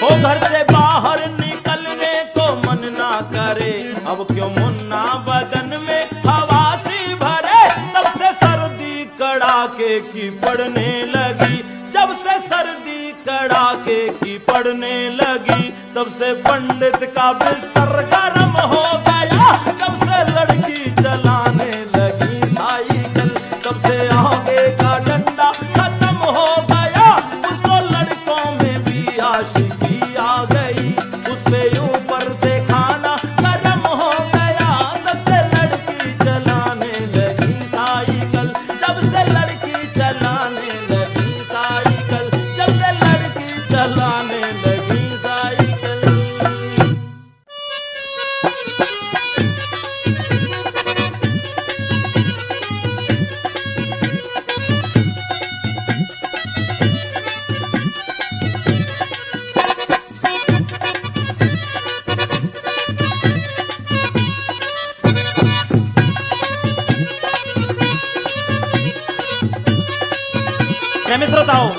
हो घर से बाहर निकलने को मन ना करे, अब क्यों मुन्ना बदन में हवा सी भरे। तब से सर्दी कड़ाके की पड़ने लगी, जब से सर्दी कड़ाके की पड़ने लगी, तब से पंडित का बिस्तर गरम हो गया। जब से लड़की चलाने लगी साइकिल, तब से आगे का डंडा खत्म हो गया। उसको लड़कों में भी आशिकी आ गई, उस पे ऊपर से खाना गरम हो गया। तब से लड़की चलाने लगी साइकिल, जब से लड़की चलाने लगी साइकिल, जब से लड़की चलाने लगी साइकिल। प्रेमी श्रोताओं,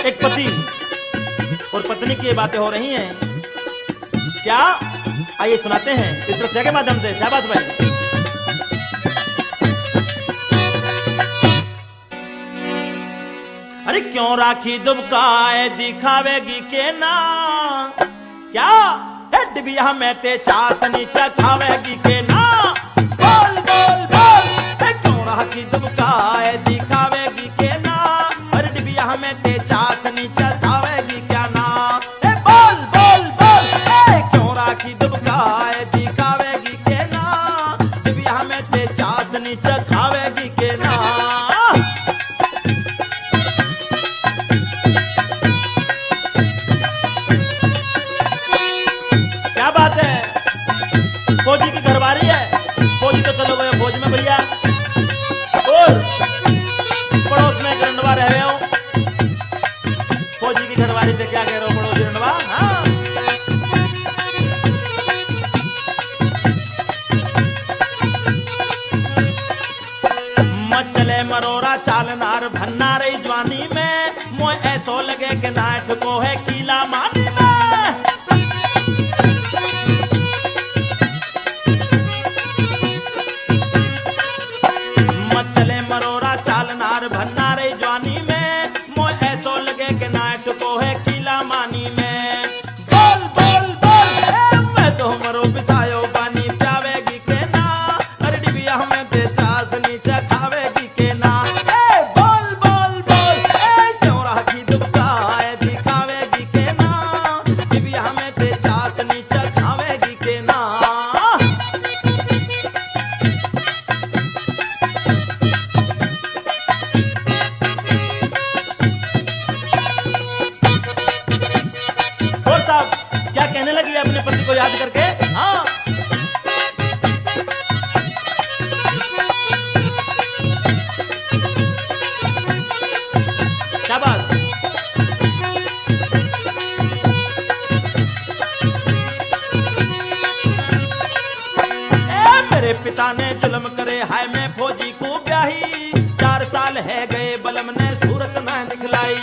एक पति और पत्नी की ये बातें हो रही हैं। क्या? आइए सुनाते हैं इस दृश्य के माध्यम से। शाबाश भाई। अरे क्यों राखी दुबकाए दिखावेगी के ना? क्या? डिबिया में ते चाशनी चखावेगी के ना? बोल बोल बोल। क्यों राखी दुबकाए दिखावेगी के ना? अरे डिबिया में ते चाशनी चखावेगी क्या ना? बोल बोल बोल। क्यों राखी दुबकाए दिखावेगी के ना? डिबिया में ते चाशनी चखावेगी के ना? क्या बात है? फौजी की घरवाली है। फौजी तो चलो गए फौज में भैया, और पड़ोस में रंडवा रह रहे हो। फौजी की घरवाली से क्या कह रहे हो पड़ोसी रंडवा? हाँ। मचले मरोरा चालनार भन्नार जवानी में, मोए ऐसो लगे के नाट को है कीला मानी में। मचले मरोरा चालनार भन्नार जवानी में, मोए ऐसो लगे के नाट को है कीला मानी में। बोल बोल बोल। मैं तो मरो बिसायो पानी प्यावेगी के ना? अरे डिबिया में ते चाशनी चखावेगी के ना? बोल बोल बोल। क्यों राखी दुबकाए दिखावेगी के ना? डिबिया में ते चाशनी चखावेगी के ना? और साहब क्या कहने लगी अपने पति को याद करके? पिता ने जुल्म करे, हाय मैं फौजी को ब्याही, 4 साल है गए बलम ने सूरत न दिखलाई।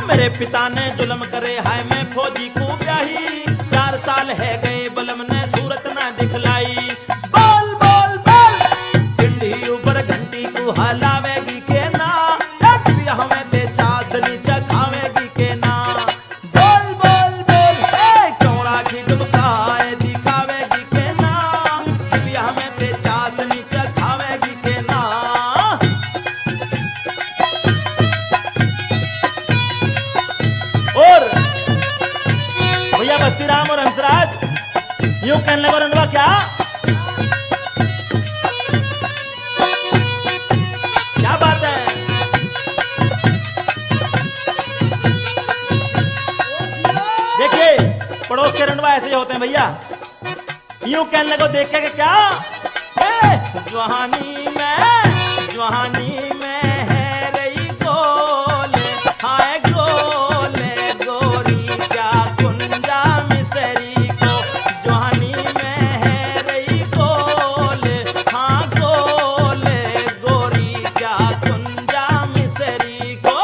मेरे पिता ने जुल्म करे, हाय मैं फौजी को ब्याही, 4 साल है गए बलम ने सूरत न दिखलाई। बोल बोल बोल पिंडी ऊपर घंटी को हलावेगी के ना, हमें ते चांदनी चखावेगी के ना। बोल बोल बोल चौड़ा की दुबकाए दिखावेगी के ना, हमें ते चांदनी चखावेगी के ना। और भैया बस्तीराम और हंसराज यूं कहने लगा, रंडवा क्या क्या बात है। देखिए पड़ोस के रंडवा ऐसे होते हैं भैया, यूं कहने लगो देख के क्या, जवानी में है रही गोले, हाय गोले गोरी क्या कुंजा मिसरी को, जवानी में है रही गोले, हाँ गोले गोरी क्या कुंजा मिसरी को।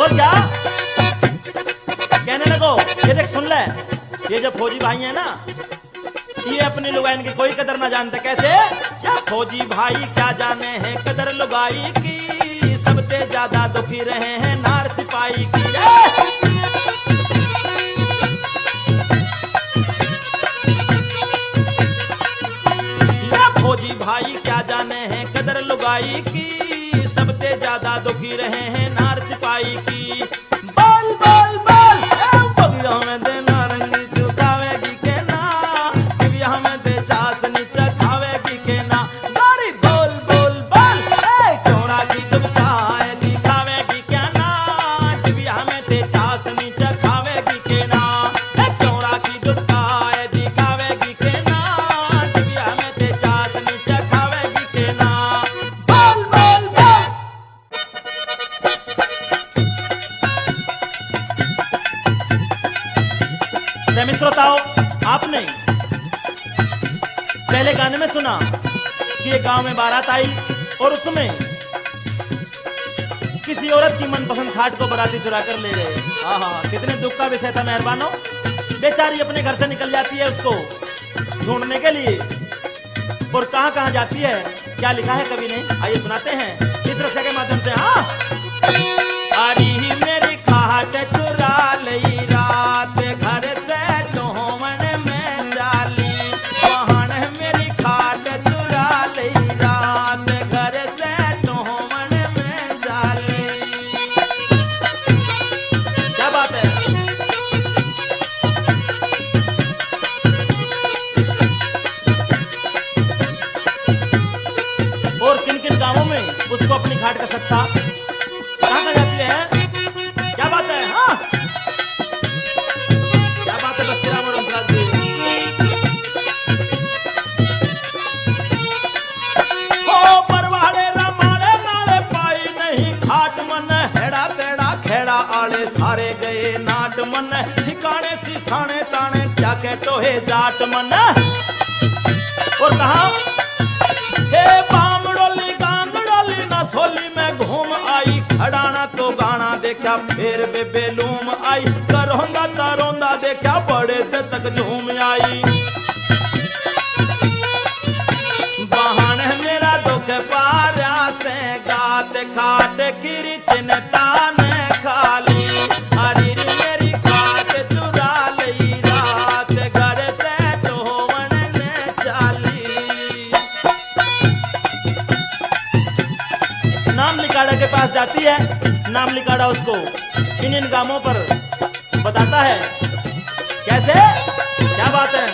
और क्या कहने लगो, ये देख सुन ले, ये जो फौजी भाई है ना, ये अपनी लुगाइन की कोई कदर ना जानते। कैसे? क्या फौजी भाई क्या जाने हैं कदर लुगाई की, सबसे ज्यादा दुखी रहे हैं नार सिपाही की। क्या फौजी भाई क्या जाने हैं कदर लुगाई की, सबसे ज्यादा दुखी रहे हैं नार सिपाही की। बोल बोल बोल हमें दे नारंगी चुकावेगी के ना, हमें दे चाशनी चखावेगी के ना। गोरी बोल बोल बोल चौड़ा की दुबकाए दिखावेगी क्या ना, हमें दे चाशनी चखावेगी के ना। चौड़ा की दुबकाए दिखावेगी के ना, हमें दे चाशनी चखावेगी के ना। बोल बोल बोल। मित्रों, आपने पहले गाने में सुना कि एक गांव में बारात आई और उसमें किसी औरत की मनपसंद खाट को बराती चुरा कर ले गए। हाँ, कितने दुख का विषय था मेहरबानों। बेचारी अपने घर से निकल जाती है उसको ढूंढने के लिए, और कहां कहां जाती है, क्या लिखा है कवि ने, आइए सुनाते हैं इस रक्षा के माध्यम से। हाँ, अरे मेरी खाट चुरा लई रात, घर से चौवन में जाली, वहां मेरी खाट चुरा लई रात, घर से चौवन में जाली। क्या बात है। और किन किन गांवों में उसको अपनी घाट का सत्ता कहां कहां जाती है, क्या बात है। हाँ, क्या बात है बस्तीराम और हंसराज जी। हो परवाड़े रमाड़े नाले पाई नहीं घाट मन, हेड़ा तेड़ा खेड़ा आले सारे गए नाट मन, ठिकाने सिसाने ताने क्या के टोहे जाट मन। और कहा हे बामड़ोली गांगड़ोली ना सोली में घूम आई, खड़ाना तो गाना देखा फिर बेबेलूम आई, करोंदा तरोंदा देखा बड़े से तक झूम आई। बहाने मेरा दुख पारा से गात खाट किरी चिन्ता ने खाली, हरी मेरी खाट चुरा लई रात, घर से टोवन ने चाली। नाम लिकाड़ा के पास जाती है, नाम लिकाड़ा उसको इन गांवों पर बताता है। कैसे, क्या बात है।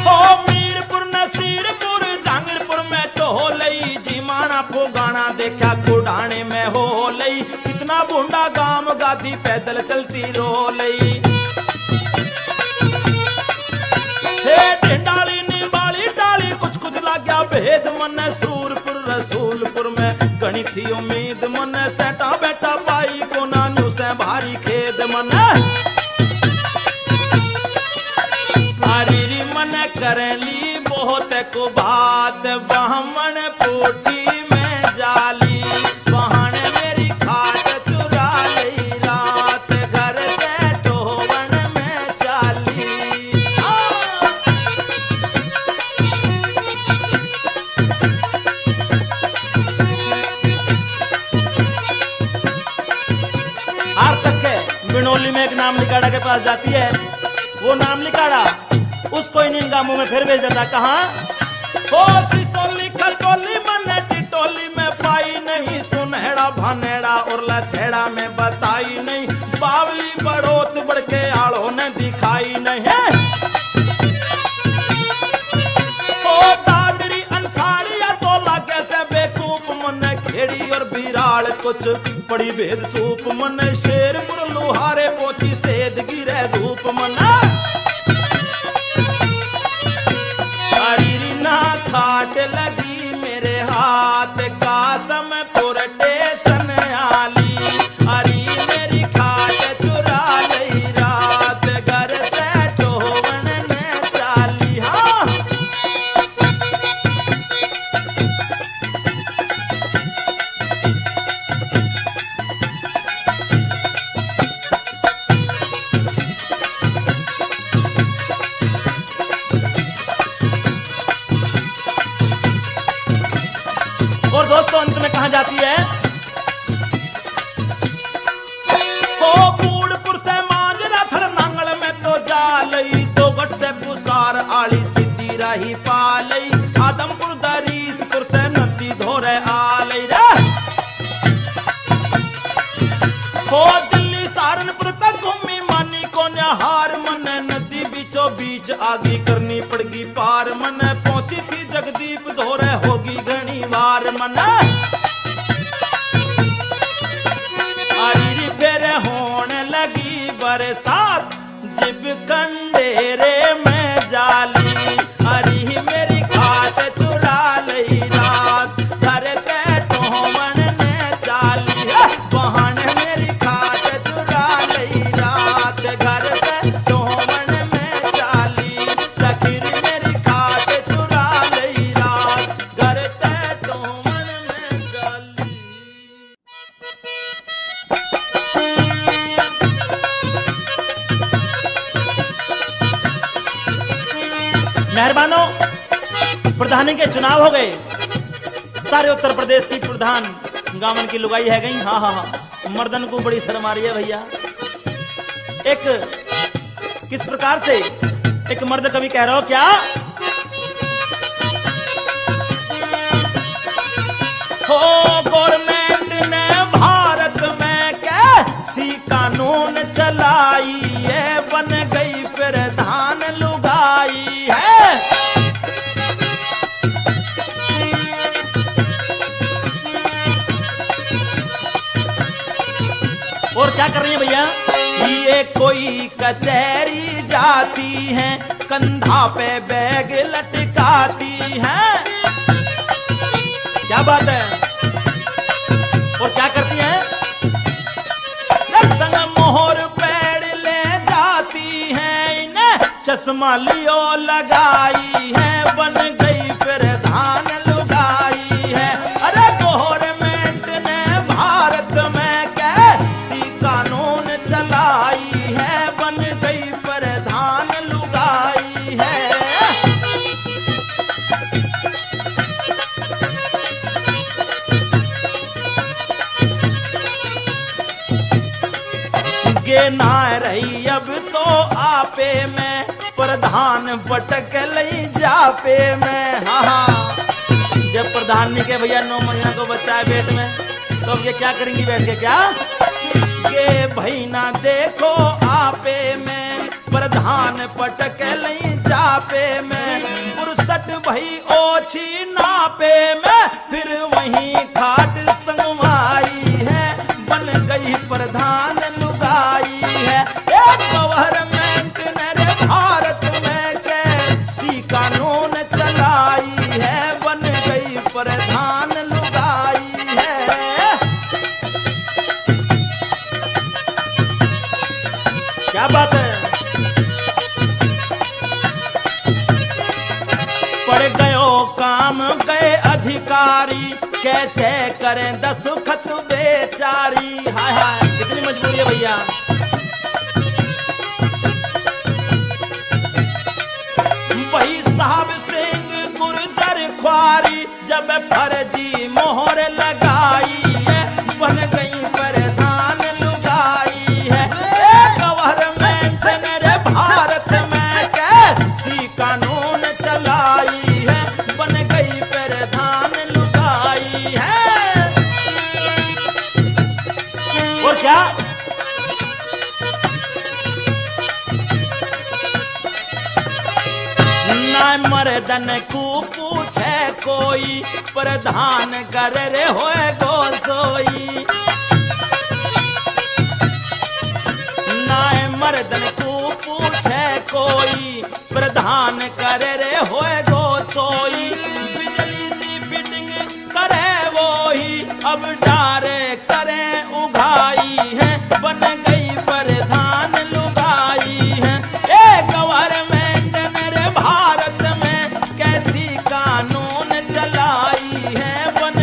हो मीरपुर गाना फुगाना देखा कुडाने में हो लई, कितना बूंदा गाम गादी पैदल चलती रो लई। डाली निबाली डाली कुछ कुछ लाग्या भेद मन, सूरपुर रसूलपुर में गणी थी उम्मीद मन, सेटा बेटा पाई को नानू से भारी खेद मन। हरी मन कर ली बहुत को बात, ब्राह्मण पोटी में जाली, वहां मेरी खाट चुरा ली रात, घर से टोवन में चाली। आज तक है बिनोली में एक नाम लिकाड़ा के पास जाती है, वो नाम लिकाड़ा उसको इन गांवों में फिर भेज देता। कहाँ हो सिसोली खटोली मने टिटोली में पाई नहीं, सुनहरा भानेड़ा और लछेड़ा में बताई नहीं, बावली बड़ोत बढ़ के आड़ों ने दिखाई नहीं। ओ दादरी अंसारी या तो लागे से बेकूफ मन, खेड़ी और बिराल कुछ बड़ी भेद सूप मन, शेर मुरलुहारे पोची सेद गिरे धूप मन। खाट लगी मेरे हाथ कासम टेशन आली, हरी मेरी खाट चुरा लई रात, घर से टोवन ने चाली। हाँ और दोस्तों अंत में कहा जाती है, हो बूढ़पुर से मांजरा थर नांगल में तो जा लई, तो गट से पुसार आली सीधी रही पालई, आदमपुर दरीसपुर से नदी धोरे आलई रे। हो दिल्ली सहारनपुर तक घूमी मानी को हार मन, नदी बीचों बीच आगी करनी पड़गी पार मन, पहुंची थी जगदीप धोरे होगी घनी वार मन। हरी फिर होने लगी बरसात जिब कंडेरे में जाली, हरी मेरी खाट चुरा लई रात, घर के टोवन ने चाली, वहां मेरी खाट चुरा लई रात, घर के टोवन में चाली, सखीर मेरी खाट चुरा लई रात, घर के टोवन में चाली। मेहरबानों, प्रधानी के चुनाव हो गए, सारे उत्तर प्रदेश की प्रधान गांवन की लुगाई है गई। हाँ हाँ हाँ, मर्दन को बड़ी शर्म आ रही है भैया। एक किस प्रकार से एक मर्द कवि कह रहा हो क्या, हो गवर्नमेंट ने भारत में कैसी कानून चलाई है, बन गई प्रधान लुगाई है। और क्या कर रही है भैया, ये कोई कचहरी जाती है, कंधा पे बैग लटकाती है। क्या बात है, और क्या करती है, संग मोहर पेड़ ले जाती है, इन्हें चश्मा लियो लगाई है, बन गई प्रधान लुगाई है। अरे गवर्नमेंट ने भारत में कैसी कानून चलाई है, बन गई प्रधान लुगाई है। गे ना रही अब तो आपे में, प्रधान बटक लई जापे में। हाँ हाँ, जब प्रधान नहीं के भैया 9 महीना को बच्चा है पेट में, तो अब ये क्या करेंगी बैठ के, क्या ये भाई ना देखो आपे में, प्रधान पटक लई जापे में, 63 भाई ओछी नापे में, फिर वहीं कैसे करें दस्तखत बेचारी। हाय हाय कितनी मजबूरी है भैया। वही साहब सिंह गुर्जर ख्वारी जब फर्जी मोहर लगाई है, बन गई प्रधान लुगाई है। गवर्नमेंट मेरे भारत में कैसी कानून चलाई है, बन गई प्रधान लुगाई है। और क्या ना मर्दन को पूछे कोई, प्रधान करे रे होए गोसोई। ना मर्दन को पूछे कोई, प्रधान करे रे होए गोसोई। बिजली दी फिटिंग करे वो ही, अब डारे करे उघाई है, बन गई प्रधान लुगाई है। ए गवर्नमेंट मेरे भारत में कैसी कानून चलाई है, बन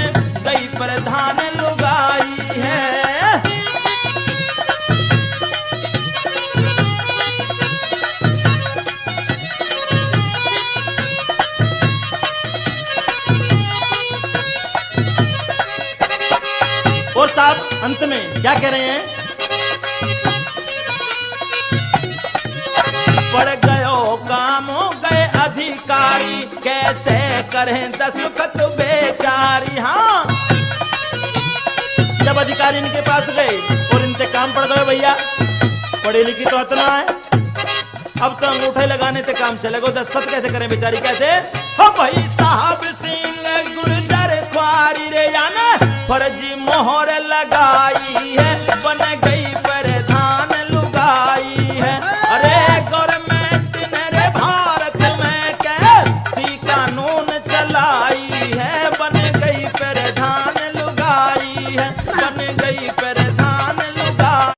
गई प्रधान लुगाई है। और साहब अंत में क्या कह रहे हैं, पड़ गयो काम हो गए अधिकारी, कैसे करें दस्तखत बेचारी। हाँ जब अधिकारी इनके पास गए और इनसे काम पड़ गए, भैया पढ़ी लिखी तो इतना है, अब तो अंगूठे लगाने से काम चलेगा, दस्तखत कैसे करें बेचारी कैसे। हो भाई साहब सिंह गुर्जर ख्वारी रे याना फर्जी मोहर लगाई है, बन गई